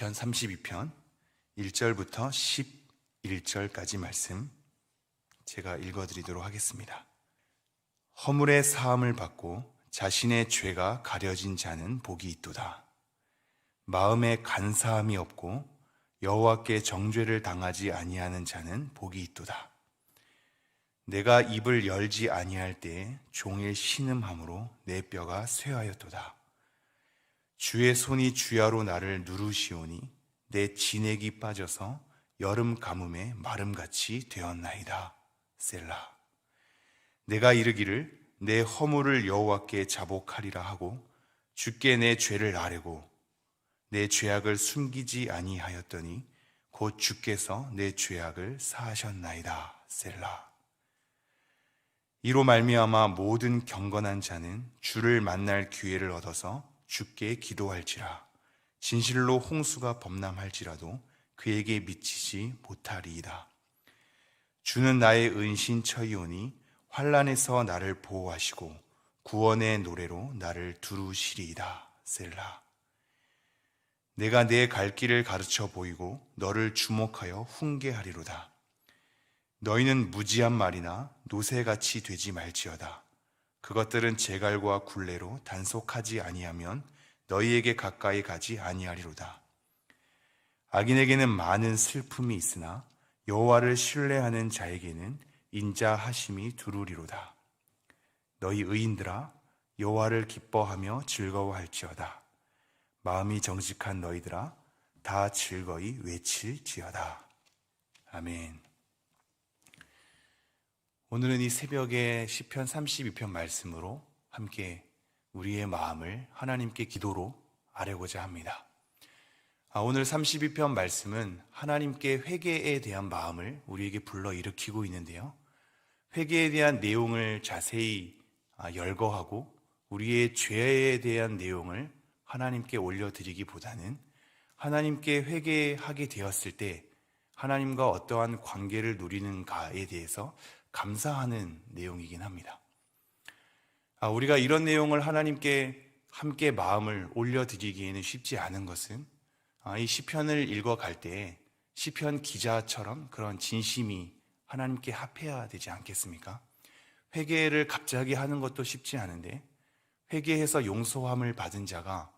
시편 32편 1절부터 11절까지 말씀 제가 읽어드리도록 하겠습니다. 허물의 사함을 받고 자신의 죄가 가려진 자는 복이 있도다. 마음에 간사함이 없고 여호와께 정죄를 당하지 아니하는 자는 복이 있도다. 내가 입을 열지 아니할 때에 종일 신음함으로 내 뼈가 쇠하였도다. 주의 손이 주야로 나를 누르시오니 내 진액이 빠져서 여름 가뭄에 마름같이 되었나이다. 셀라. 내가 이르기를 내 허물을 여호와께 자복하리라 하고 주께 내 죄를 아뢰고 내 죄악을 숨기지 아니하였더니 곧 주께서 내 죄악을 사하셨나이다. 셀라. 이로 말미암아 모든 경건한 자는 주를 만날 기회를 얻어서 주께 기도할지라. 진실로 홍수가 범람할지라도 그에게 미치지 못하리이다. 주는 나의 은신처이오니 환난에서 나를 보호하시고 구원의 노래로 나를 두루시리이다. 셀라. 내가 내 갈 길을 가르쳐 보이고 너를 주목하여 훈계하리로다. 너희는 무지한 말이나 노새같이 되지 말지어다. 그것들은 제갈과 굴레로 단속하지 아니하면 너희에게 가까이 가지 아니하리로다. 악인에게는 많은 슬픔이 있으나 여호와를 신뢰하는 자에게는 인자하심이 두루리로다. 너희 의인들아 여호와를 기뻐하며 즐거워할지어다. 마음이 정직한 너희들아 다 즐거이 외칠지어다. 아멘. 오늘은 이 새벽에 시편 32편 말씀으로 함께 우리의 마음을 하나님께 기도로 아뢰고자 합니다. 오늘 32편 말씀은 하나님께 회개에 대한 마음을 우리에게 불러일으키고 있는데요. 회개에 대한 내용을 자세히 열거하고 우리의 죄에 대한 내용을 하나님께 올려드리기보다는 하나님께 회개하게 되었을 때 하나님과 어떠한 관계를 누리는가에 대해서 감사하는 내용이긴 합니다. 우리가 이런 내용을 하나님께 함께 마음을 올려드리기에는 쉽지 않은 것은 이 시편을 읽어갈 때 시편 기자처럼 그런 진심이 하나님께 합해야 되지 않겠습니까? 회개를 갑자기 하는 것도 쉽지 않은데 회개해서 용서함을 받은 자가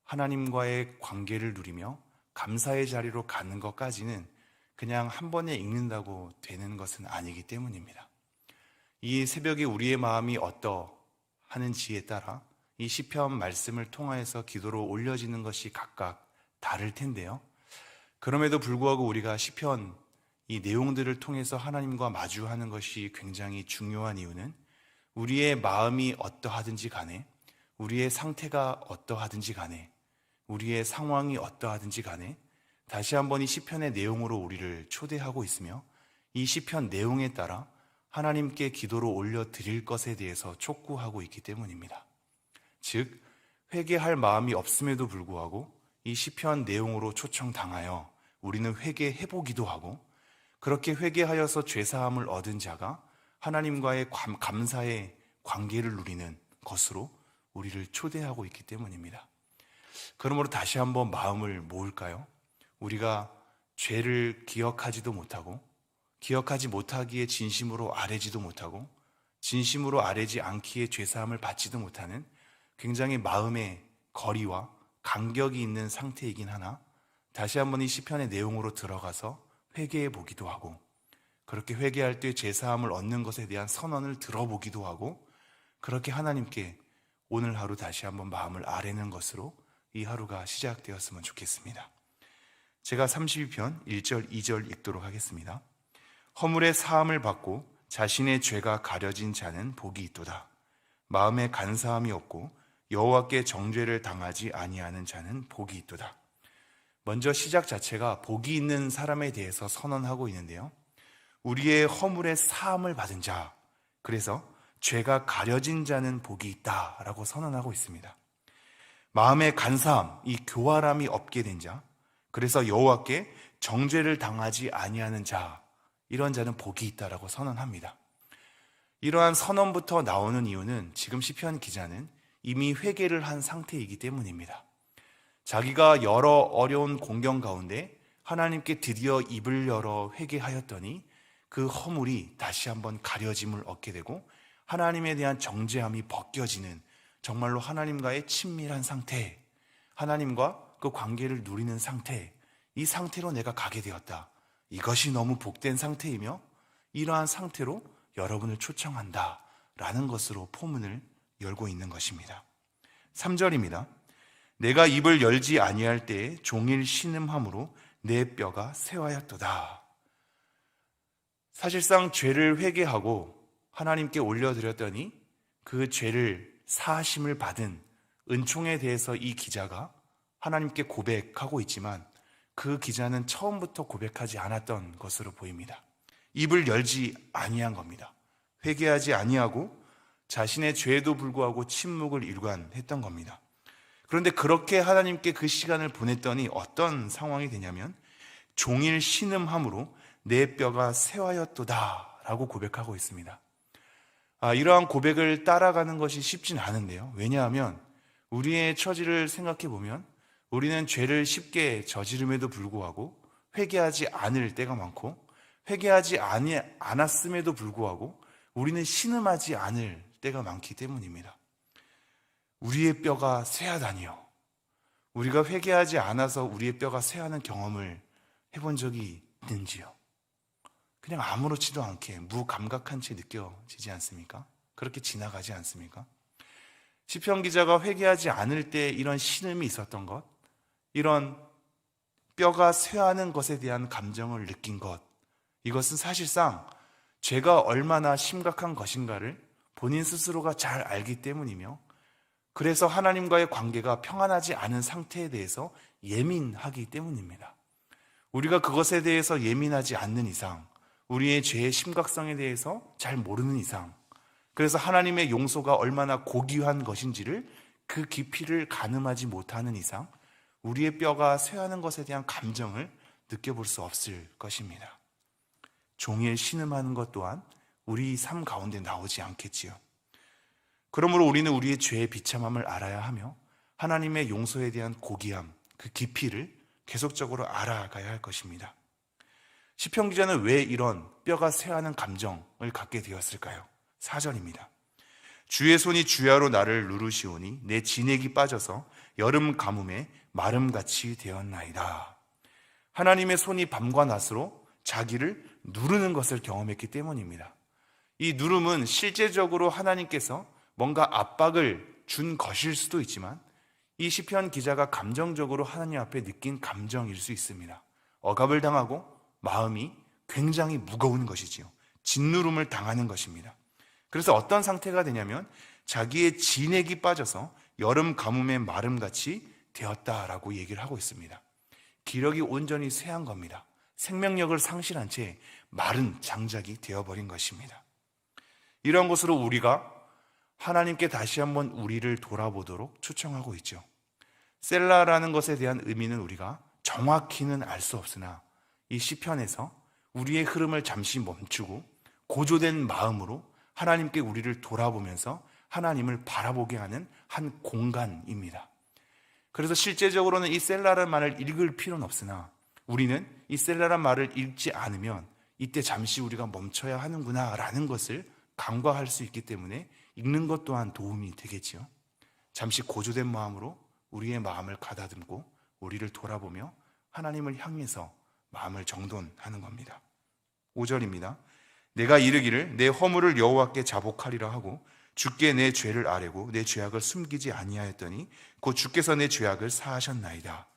하나님과의 관계를 누리며 감사의 자리로 가는 것까지는 그냥 한 번에 읽는다고 되는 것은 아니기 때문입니다. 이 새벽에 우리의 마음이 어떠하는지에 따라 이 시편 말씀을 통하여서 기도로 올려지는 것이 각각 다를 텐데요. 그럼에도 불구하고 우리가 시편 이 내용들을 통해서 하나님과 마주하는 것이 굉장히 중요한 이유는 우리의 마음이 어떠하든지 간에 우리의 상태가 어떠하든지 간에 우리의 상황이 어떠하든지 간에 다시 한번 이 시편의 내용으로 우리를 초대하고 있으며 이 시편 내용에 따라 하나님께 기도로 올려드릴 것에 대해서 촉구하고 있기 때문입니다. 즉 회개할 마음이 없음에도 불구하고 이 시편 내용으로 초청당하여 우리는 회개해보기도 하고 그렇게 회개하여서 죄사함을 얻은 자가 하나님과의 감사의 관계를 누리는 것으로 우리를 초대하고 있기 때문입니다. 그러므로 다시 한번 마음을 모을까요? 우리가 죄를 기억하지도 못하고 기억하지 못하기에 진심으로 아뢰지도 못하고 진심으로 아뢰지 않기에 죄사함을 받지도 못하는 굉장히 마음의 거리와 간격이 있는 상태이긴 하나 다시 한번 이 시편의 내용으로 들어가서 회개해 보기도 하고 그렇게 회개할 때 죄사함을 얻는 것에 대한 선언을 들어보기도 하고 그렇게 하나님께 오늘 하루 다시 한번 마음을 아뢰는 것으로 이 하루가 시작되었으면 좋겠습니다. 제가 32편 1절 2절 읽도록 하겠습니다. 허물의 사함을 받고 자신의 죄가 가려진 자는 복이 있도다. 마음에 간사함이 없고 여호와께 정죄를 당하지 아니하는 자는 복이 있도다. 먼저 시작 자체가 복이 있는 사람에 대해서 선언하고 있는데요. 우리의 허물의 사함을 받은 자, 그래서 죄가 가려진 자는 복이 있다라고 선언하고 있습니다. 마음의 간사함, 이 교활함이 없게 된 자, 그래서 여호와께 정죄를 당하지 아니하는 자, 이런 자는 복이 있다라고 선언합니다. 이러한 선언부터 나오는 이유는 지금 시편 기자는 이미 회개를 한 상태이기 때문입니다. 자기가 여러 어려운 공경 가운데 하나님께 드디어 입을 열어 회개하였더니 그 허물이 다시 한번 가려짐을 얻게 되고 하나님에 대한 정죄함이 벗겨지는 정말로 하나님과의 친밀한 상태, 하나님과 그 관계를 누리는 상태, 이 상태로 내가 가게 되었다. 이것이 너무 복된 상태이며 이러한 상태로 여러분을 초청한다 라는 것으로 포문을 열고 있는 것입니다. 3절입니다. 내가 입을 열지 아니할 때에 종일 신음함으로 내 뼈가 쇠하였도다. 사실상 죄를 회개하고 하나님께 올려드렸더니 그 죄를 사하심을 받은 은총에 대해서 이 기자가 하나님께 고백하고 있지만 그 기자는 처음부터 고백하지 않았던 것으로 보입니다. 입을 열지 아니한 겁니다. 회개하지 아니하고 자신의 죄에도 불구하고 침묵을 일관했던 겁니다. 그런데 그렇게 하나님께 그 시간을 보냈더니 어떤 상황이 되냐면 종일 신음함으로 내 뼈가 쇠하였도다 라고 고백하고 있습니다. 이러한 고백을 따라가는 것이 쉽진 않은데요. 왜냐하면 우리의 처지를 생각해 보면 우리는 죄를 쉽게 저지름에도 불구하고 회개하지 않을 때가 많고 회개하지 않았음에도 불구하고 우리는 신음하지 않을 때가 많기 때문입니다. 우리의 뼈가 쇠하다니요. 우리가 회개하지 않아서 우리의 뼈가 쇠하는 경험을 해본 적이 있는지요? 그냥 아무렇지도 않게 무감각한 채 느껴지지 않습니까? 그렇게 지나가지 않습니까? 시편 기자가 회개하지 않을 때 이런 신음이 있었던 것, 이런 뼈가 쇠하는 것에 대한 감정을 느낀 것, 이것은 사실상 죄가 얼마나 심각한 것인가를 본인 스스로가 잘 알기 때문이며 그래서 하나님과의 관계가 평안하지 않은 상태에 대해서 예민하기 때문입니다. 우리가 그것에 대해서 예민하지 않는 이상, 우리의 죄의 심각성에 대해서 잘 모르는 이상, 그래서 하나님의 용서가 얼마나 고귀한 것인지를 그 깊이를 가늠하지 못하는 이상 우리의 뼈가 쇠하는 것에 대한 감정을 느껴볼 수 없을 것입니다. 종일 신음하는 것 또한 우리 삶 가운데 나오지 않겠지요. 그러므로 우리는 우리의 죄의 비참함을 알아야 하며 하나님의 용서에 대한 고귀함, 그 깊이를 계속적으로 알아가야 할 것입니다. 시편 기자는 왜 이런 뼈가 쇠하는 감정을 갖게 되었을까요? 4절입니다. 주의 손이 주야로 나를 누르시오니 내 진액이 빠져서 여름 가뭄에 마름같이 되었나이다. 하나님의 손이 밤과 낮으로 자기를 누르는 것을 경험했기 때문입니다. 이 누름은 실제적으로 하나님께서 뭔가 압박을 준 것일 수도 있지만 이 시편 기자가 감정적으로 하나님 앞에 느낀 감정일 수 있습니다. 억압을 당하고 마음이 굉장히 무거운 것이지요. 짓누름을 당하는 것입니다. 그래서 어떤 상태가 되냐면 자기의 진액이 빠져서 여름 가뭄의 마름같이 되었다라고 얘기를 하고 있습니다. 기력이 온전히 쇠한 겁니다. 생명력을 상실한 채 마른 장작이 되어버린 것입니다. 이런 것으로 우리가 하나님께 다시 한번 우리를 돌아보도록 초청하고 있죠. 셀라라는 것에 대한 의미는 우리가 정확히는 알 수 없으나 이 시편에서 우리의 흐름을 잠시 멈추고 고조된 마음으로 하나님께 우리를 돌아보면서 하나님을 바라보게 하는 한 공간입니다. 그래서 실제적으로는 이 셀라라는 말을 읽을 필요는 없으나 우리는 이 셀라라는 말을 읽지 않으면 이때 잠시 우리가 멈춰야 하는구나 라는 것을 간과할 수 있기 때문에 읽는 것 또한 도움이 되겠지요. 잠시 고조된 마음으로 우리의 마음을 가다듬고 우리를 돌아보며 하나님을 향해서 마음을 정돈하는 겁니다. 5절입니다. 내가 이르기를 내 허물을 여호와께 자복하리라 하고 주께 내 죄를 아뢰고 내 죄악을 숨기지 아니하였더니 곧 주께서 내 죄악을 사하셨나이다.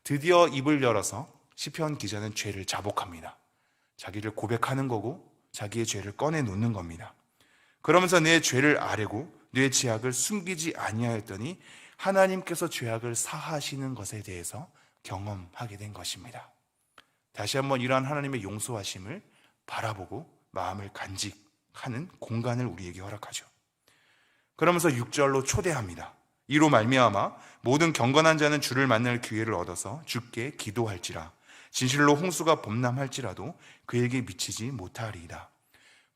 드디어 입을 열어서 시편 기자는 죄를 자복합니다. 자기를 고백하는 거고 자기의 죄를 꺼내놓는 겁니다. 그러면서 내 죄를 아뢰고 내 죄악을 숨기지 아니하였더니 하나님께서 죄악을 사하시는 것에 대해서 경험하게 된 것입니다. 다시 한번 이러한 하나님의 용서하심을 바라보고 마음을 간직하는 공간을 우리에게 허락하죠. 그러면서 6절로 초대합니다. 이로 말미암아 모든 경건한 자는 주를 만날 기회를 얻어서 주께 기도할지라. 진실로 홍수가 범람할지라도 그에게 미치지 못하리이다.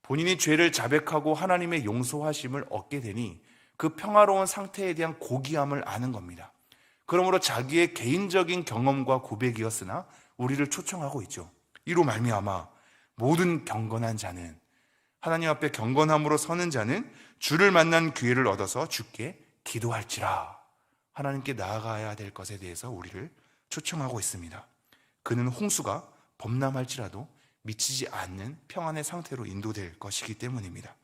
본인이 죄를 자백하고 하나님의 용서하심을 얻게 되니 그 평화로운 상태에 대한 고귀함을 아는 겁니다. 그러므로 자기의 개인적인 경험과 고백이었으나 우리를 초청하고 있죠. 이로 말미암아 모든 경건한 자는, 하나님 앞에 경건함으로 서는 자는 주를 만난 기회를 얻어서 주께 기도할지라, 하나님께 나아가야 될 것에 대해서 우리를 초청하고 있습니다. 그는 홍수가 범람할지라도 미치지 않는 평안의 상태로 인도될 것이기 때문입니다.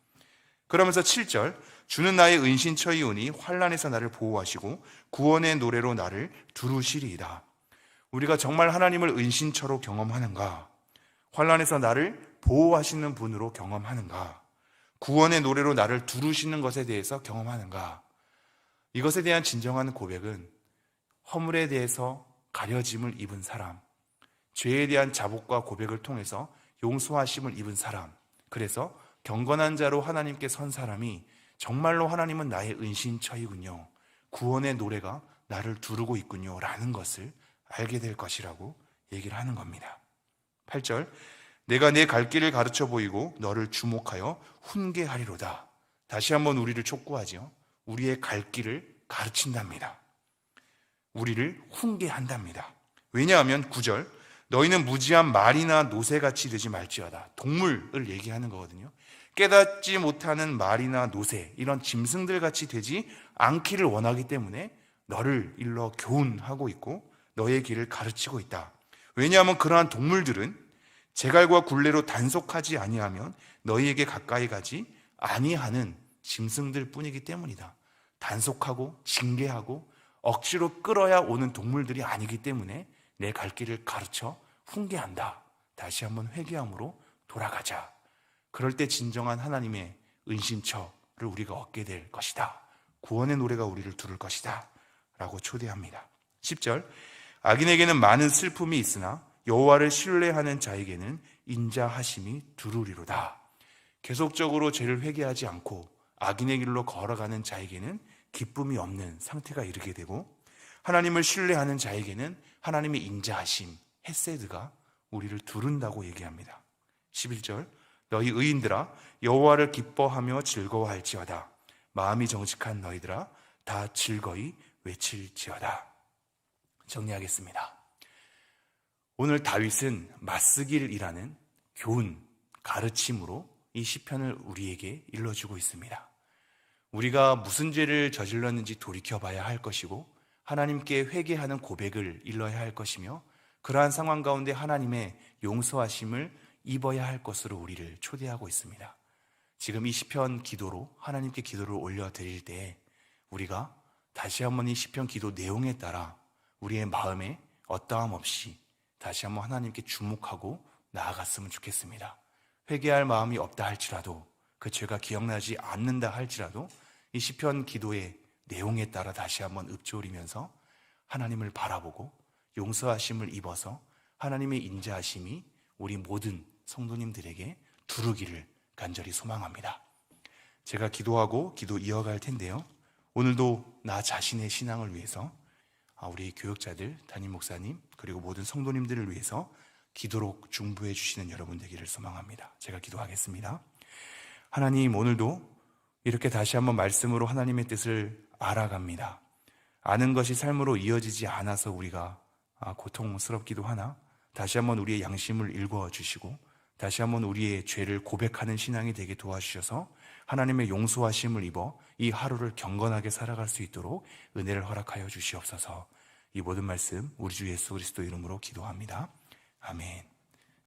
그러면서 7절, 주는 나의 은신처이오니 환난에서 나를 보호하시고 구원의 노래로 나를 두루시리이다. 우리가 정말 하나님을 은신처로 경험하는가? 환난에서 나를 보호하시는 분으로 경험하는가? 구원의 노래로 나를 두루시는 것에 대해서 경험하는가? 이것에 대한 진정한 고백은 허물에 대해서 가려짐을 입은 사람, 죄에 대한 자복과 고백을 통해서 용서하심을 입은 사람, 그래서 경건한 자로 하나님께 선 사람이 정말로 하나님은 나의 은신처이군요, 구원의 노래가 나를 두르고 있군요 라는 것을 알게 될 것이라고 얘기를 하는 겁니다. 8절, 내가 내 갈 길을 가르쳐 보이고 너를 주목하여 훈계하리로다. 다시 한번 우리를 촉구하죠. 우리의 갈 길을 가르친답니다. 우리를 훈계한답니다. 왜냐하면 9절, 너희는 무지한 말이나 노새같이 되지 말지어다. 동물을 얘기하는 거거든요. 깨닫지 못하는 말이나 노새, 이런 짐승들 같이 되지 않기를 원하기 때문에 너를 일러 교훈하고 있고 너의 길을 가르치고 있다. 왜냐하면 그러한 동물들은 재갈과 굴레로 단속하지 아니하면 너희에게 가까이 가지 아니하는 짐승들 뿐이기 때문이다. 단속하고 징계하고 억지로 끌어야 오는 동물들이 아니기 때문에 내 갈 길을 가르쳐 훈계한다. 다시 한번 회개함으로 돌아가자. 그럴 때 진정한 하나님의 은신처를 우리가 얻게 될 것이다. 구원의 노래가 우리를 두를 것이다 라고 초대합니다. 10절, 악인에게는 많은 슬픔이 있으나 여호와를 신뢰하는 자에게는 인자하심이 두루리로다. 계속적으로 죄를 회개하지 않고 악인의 길로 걸어가는 자에게는 기쁨이 없는 상태가 이르게 되고, 하나님을 신뢰하는 자에게는 하나님의 인자하심, 헤세드가 우리를 두른다고 얘기합니다. 11절, 너희 의인들아 여호와를 기뻐하며 즐거워할지어다. 마음이 정직한 너희들아 다 즐거이 외칠지어다. 정리하겠습니다. 오늘 다윗은 맞쓰길이라는 교훈, 가르침으로 이 시편을 우리에게 일러주고 있습니다. 우리가 무슨 죄를 저질렀는지 돌이켜봐야 할 것이고 하나님께 회개하는 고백을 일러야 할 것이며, 그러한 상황 가운데 하나님의 용서하심을 입어야 할 것으로 우리를 초대하고 있습니다. 지금 이 시편 기도로 하나님께 기도를 올려드릴 때 우리가 다시 한번 이 시편 기도 내용에 따라 우리의 마음에 어떠함 없이 다시 한번 하나님께 주목하고 나아갔으면 좋겠습니다. 회개할 마음이 없다 할지라도, 그 죄가 기억나지 않는다 할지라도 이 시편 기도의 내용에 따라 다시 한번 읊조리면서 하나님을 바라보고 용서하심을 입어서 하나님의 인자하심이 우리 모든 성도님들에게 두르기를 간절히 소망합니다. 제가 기도하고 기도 이어갈 텐데요, 오늘도 나 자신의 신앙을 위해서 우리 교역자들, 담임 목사님, 그리고 모든 성도님들을 위해서 기도로 중보해 주시는 여러분 되기를 소망합니다. 제가 기도하겠습니다. 하나님, 오늘도 이렇게 다시 한번 말씀으로 하나님의 뜻을 알아갑니다. 아는 것이 삶으로 이어지지 않아서 우리가 고통스럽기도 하나, 다시 한번 우리의 양심을 일궈 주시고 다시 한번 우리의 죄를 고백하는 신앙이 되게 도와주셔서 하나님의 용서하심을 입어 이 하루를 경건하게 살아갈 수 있도록 은혜를 허락하여 주시옵소서. 이 모든 말씀 우리 주 예수 그리스도 이름으로 기도합니다. 아멘.